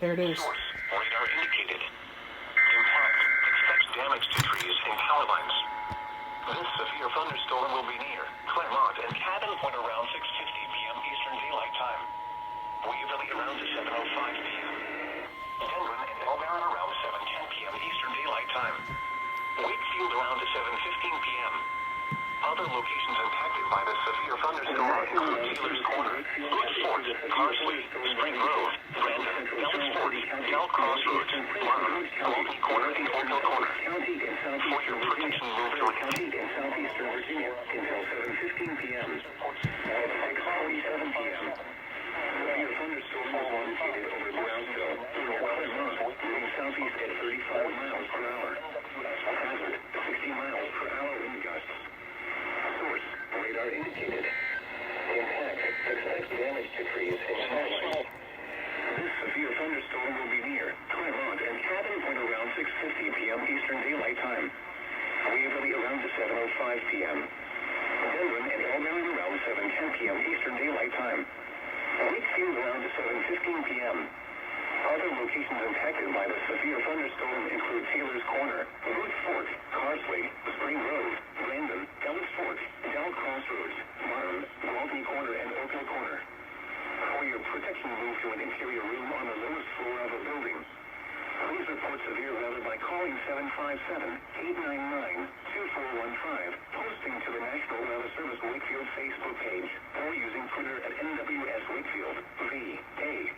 There it is. Source, radar indicated. Impact, expect damage to trees and power lines. This severe thunderstorm will be near Claremont and Cabin Point around 6:50 p.m. Eastern Daylight Time. Waverly around 7:05 p.m. Denver and Elmira around 7:10 p.m. Eastern Daylight Time. Wakefield around 7:15 p.m. Other locations impacted by the severe thunderstorm include Taylor's Corner, Woods Fort, Parsley, Spring Grove, Brandon, Ellis Fort, Dell Crossroads, Martin, Walton Corner, and Oakville Corner. For your protection, move to an in southeastern Virginia until 7:15 p.m. At 6:47 p.m. Severe thunderstorm was located over Brownsville, near Claremont, moving southeast at 35 miles per hour. Hazard, 60 miles per hour wind gusts. Source, radar indicated. Impact, expect damage to trees and power lines. This severe thunderstorm will be near Claremont and Cabin Point around 6:50 p.m. Eastern Daylight Time. Waverly around 7:05 p.m. Denver and Elmira around 7:10 p.m. Eastern Daylight Time. Wakefield around 7:15 p.m. Other locations impacted by the severe thunderstorm include Taylor's Corner, Woods Fort, Parsley, Spring Grove, Brandon, Ellis Fort, Dell Crossroads, Martin, Walton Corner, and Oakville Corner. For your protection, move to an interior room on the lowest floor of a building. Please report severe weather by calling 757-899-2415, posting to the National Weather Service Wakefield Facebook page, or using Twitter at NWS Wakefield, VA.